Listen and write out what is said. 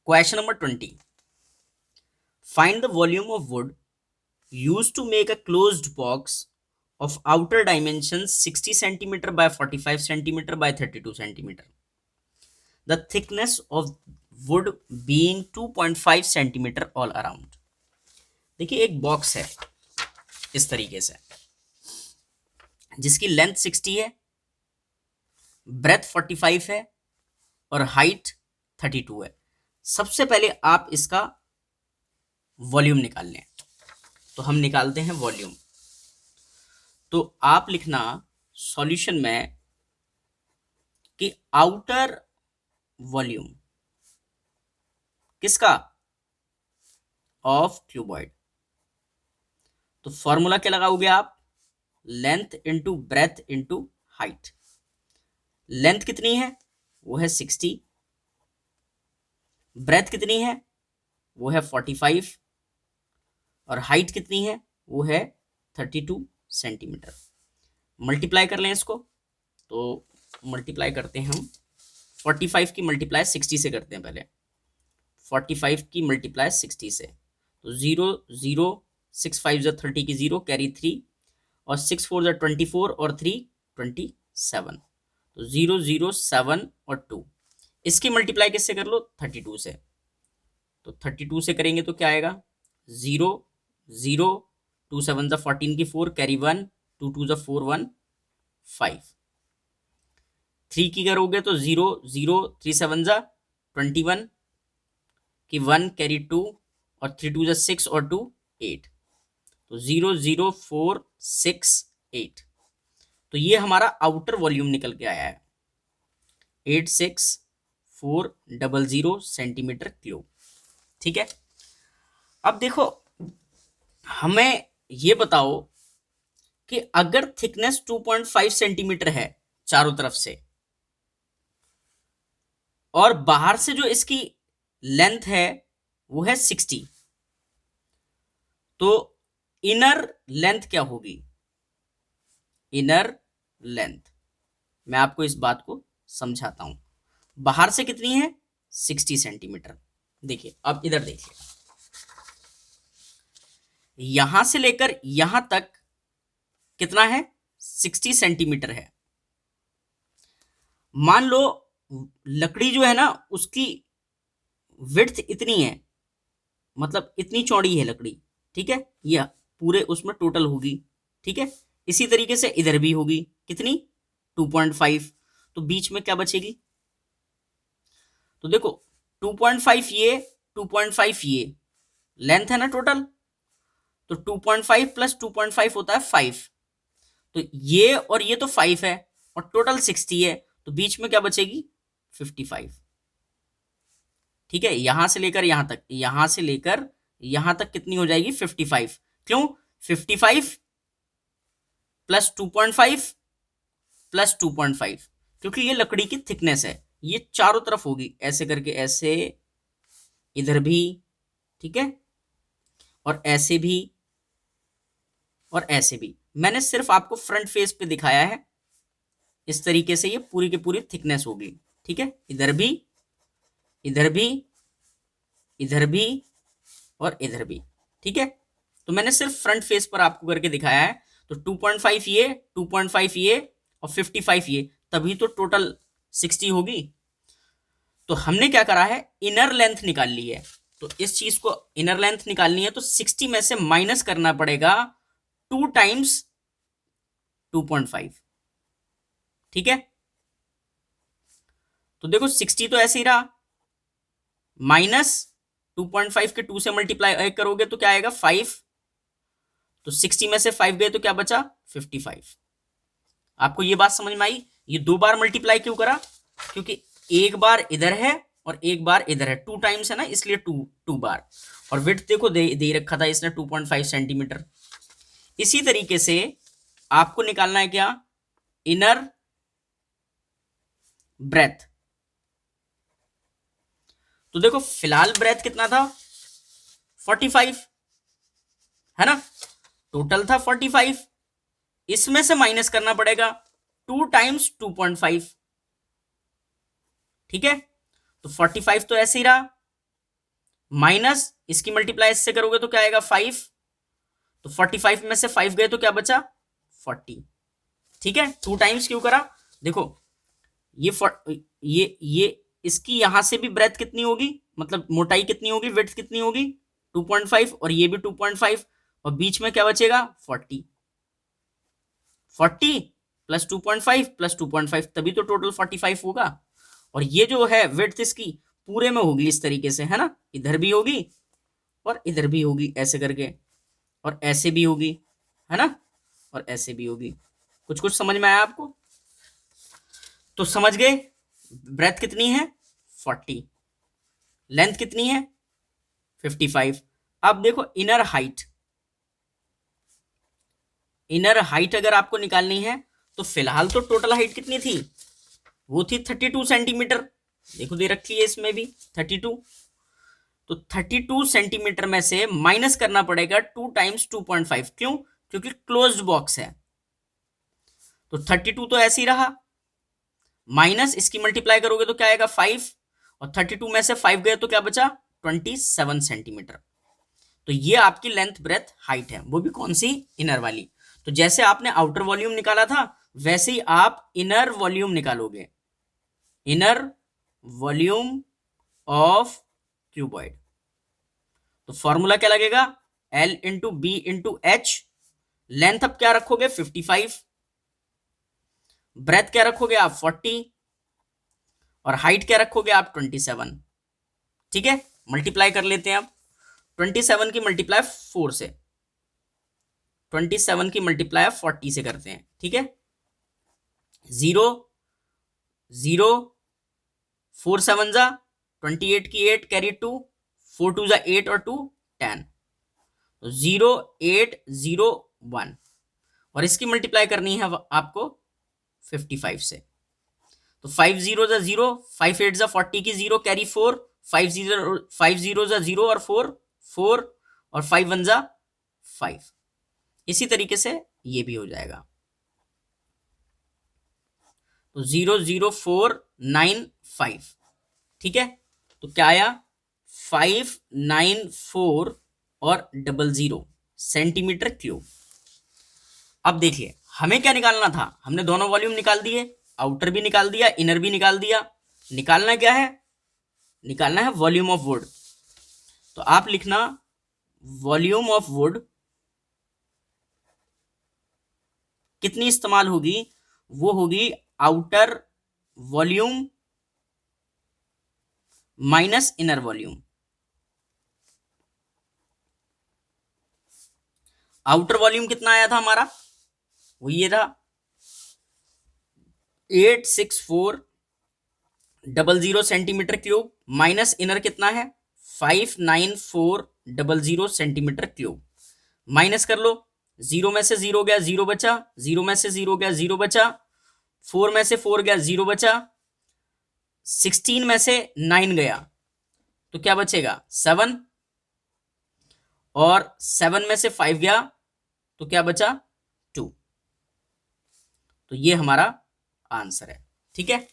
Question number 20. Find the volume of wood used to make a closed box of outer dimensions 60 centimeter by 45 centimeter by 32 centimeter. The thickness of wood being 2.5 centimeter all around. देखिए एक box है इस तरीके से जिसकी length 60 है, breath 45 है और हाइट 32 है। सबसे पहले आप इसका वॉल्यूम निकाल लें। तो हम निकालते हैं वॉल्यूम। तो आप लिखना सॉल्यूशन में कि आउटर वॉल्यूम किसका, ऑफ क्यूबॉइड। तो फॉर्मूला क्या लगाओगे आप, length into breadth into height. Length कितनी है, वो है 60, ब्रेथ कितनी है, वो है 45 और हाइट कितनी है, वो है 32 सेंटीमीटर। मल्टीप्लाई कर लें इसको। तो मल्टीप्लाई करते हैं हम 45 की मल्टीप्लाई 60 से करते हैं। पहले 45 की मल्टीप्लाई 60 से, तो 0 0 6 5 जो 30 की 0 कैरी 3 और 6 4 जो 24 और 3 27, तो 0 0 7 और 2। इसकी मल्टीप्लाई किससे कर लो, 32 से। तो 32 से करेंगे तो क्या आएगा, 0 0 2 7 जो 14 की 4 कैरी 1 2 2 जो 4 1 5। 3 की करोगे तो 0 0 3 7 जा 21 की 1 कैरी 2 और 3 2 जा 6 और 2 8, तो 0 0 4 6 8। तो ये हमारा आउटर वॉल्यूम निकल के आया है 86400 सेंटीमीटर क्यूब। ठीक है। अब देखो हमें ये बताओ कि अगर थिकनेस 2.5 सेंटीमीटर है चारों तरफ से और बाहर से जो इसकी लेंथ है वो है 60, तो इनर लेंथ क्या होगी, इनर लेंथ। मैं आपको इस बात को समझाता हूं। बाहर से कितनी है, 60 सेंटीमीटर। देखिए अब इधर देखिए, यहां से लेकर यहां तक कितना है, 60 सेंटीमीटर है। मान लो लकड़ी जो है ना उसकी विड्थ इतनी है, मतलब इतनी चौड़ी है लकड़ी। ठीक है, यह पूरे उसमें टोटल होगी। ठीक है, इसी तरीके से इधर भी होगी कितनी, 2.5। तो बीच में क्या बचेगी, तो देखो 2.5 ये 2.5 ये लेंथ है ना टोटल, तो 2.5 प्लस 2.5 होता है 5। तो ये और ये तो 5 है और टोटल 60 है, तो बीच में क्या बचेगी, 55। ठीक है, यहां से लेकर यहां तक, यहां से लेकर यहां तक कितनी हो जाएगी, 55। क्यों, 55 प्लस 2.5 प्लस 2.5, क्योंकि ये लकड़ी की थिकनेस है, ये चारों तरफ होगी ऐसे करके, ऐसे इधर भी, ठीक है, और ऐसे भी और ऐसे भी। मैंने सिर्फ आपको फ्रंट फेस पे दिखाया है। इस तरीके से ये पूरी की पूरी थिकनेस होगी। ठीक है, इधर भी, इधर भी, इधर भी और इधर भी। ठीक है, तो मैंने सिर्फ फ्रंट फेस पर आपको करके दिखाया है। तो 2.5 ये, 2.5 ये और 55 ये, तभी तो टोटल 60 होगी। तो हमने क्या करा है, इनर लेंथ निकाल ली है। तो इस चीज को इनर लेंथ निकालनी है तो 60 में से माइनस करना पड़ेगा 2 टाइम्स 2.5। ठीक है, तो देखो 60 तो ऐसे ही रहा, माइनस 2.5 के 2 से मल्टीप्लाई करोगे तो क्या आएगा, 5। तो 60 में से 5 गए तो क्या बचा, 55। आपको ये बात समझ में आई। ये 2 बार मल्टीप्लाई क्यों करा, क्योंकि एक बार इधर है और एक बार इधर है, 2 टाइम्स है ना, इसलिए 2 बार। और विड्थ देखो दे रखा था इसने 2.5 सेंटीमीटर। इसी तरीके से आपको निकालना है क्या, इनर ब्रेथ। तो देखो फिलहाल ब्रेथ कितना था, 45 है ना, टोटल था 45। इसमें से माइनस करना पड़ेगा 2 टाइम्स 2.5। ठीक है, तो 45 तो ऐसे ही रहा, माइनस इसकी मल्टीप्लाई इससे करोगे तो क्या आएगा 5, तो 45 में से 5 गए तो क्या बचा 40। ठीक है, 2 टाइम्स क्यों करा, देखो ये ये इसकी यहां से भी ब्रेथ कितनी होगी, मतलब मोटाई कितनी होगी, विड्थ कितनी होगी 2.5, और ये भी 2.5, और बीच में क्या बचेगा 40, 40 प्लस 2.5 प्लस 2.5, तभी तो टोटल 45 होगा। और ये जो है विड्थ इसकी पूरे में होगी इस तरीके से, है ना, इधर भी होगी और इधर भी होगी ऐसे करके, और ऐसे भी होगी, है ना, और ऐसे भी होगी। कुछ कुछ समझ में आया आपको, तो समझ गए ब्रेथ कितनी है 40, लेंथ कितनी है 55। अब देखो इनर हाइट, इनर हाइट अगर आपको निकालनी है तो फिलहाल तो टोटल हाइट कितनी थी, वो थी 32 सेंटीमीटर, देखो दे रखी है इसमें भी 32, तो 32 सेंटीमीटर में से माइनस करना पड़ेगा 2 टाइम्स 2.5, क्यों, क्योंकि क्लोज्ड बॉक्स है, तो 32 तो ऐसे ही रहा, माइनस इसकी मल्टीप्लाई करोगे तो क्या आएगा 5, और 32 में से 5 गए तो क्या बचा 27 सेंटीमीटर। तो ये आपकी लेंथ ब्रेथ हाइट है, वो भी कौन सी, इनर वाली। तो जैसे आपने आउटर वॉल्यूम निकाला था वैसे ही आप इनर वॉल्यूम निकालोगे, इनर वॉल्यूम ऑफ क्यूबॉइड। तो फॉर्मूला क्या लगेगा, L into B into H, length अब क्या रखोगे 55, ब्रेथ क्या रखोगे आप 40, और हाइट क्या रखोगे आप 27। ठीक है, मल्टीप्लाई कर लेते हैं अब, 27 की मल्टीप्लाई 4 से, 27 की मल्टीप्लाई 40 से करते हैं, ठीक है, 0 0 4 7 जा 28 की 8 कैरी 2, 4 2 जा 8 और 2 10, तो 0 8 0 1, और इसकी मल्टीप्लाई करनी है आपको 55 से, तो 5 0 जा 0, 5 8 जा 40 की 0 कैरी 4, 5 0 जा 0 और 4 4, और 5 1 जा 5, इसी तरीके से ये भी हो जाएगा, तो 00495, ठीक है, तो क्या आया 594 और 00 सेंटीमीटर क्यूब। अब देखिए हमें क्या निकालना था, हमने दोनों वॉल्यूम निकाल दिए, आउटर भी निकाल दिया, इनर भी निकाल दिया, निकालना क्या है, निकालना है वॉल्यूम ऑफ वुड। तो आप लिखना वॉल्यूम ऑफ वुड कितनी इस्तेमाल होगी, वो होगी outer volume minus inner volume. Outer volume कितना आया था हमारा, वो ये था 86400 सेंटीमीटर क्यूब, माइनस इनर कितना है 59400 सेंटीमीटर क्यूब, माइनस कर लो, 0 में से 0 गया 0 बचा, 0 में से 0 गया 0 बचा, 4 में से 4 गया 0 बचा, 16 में से 9 गया तो क्या बचेगा 7, और 7 में से 5 गया तो क्या बचा 2, तो ये हमारा आंसर है, ठीक है।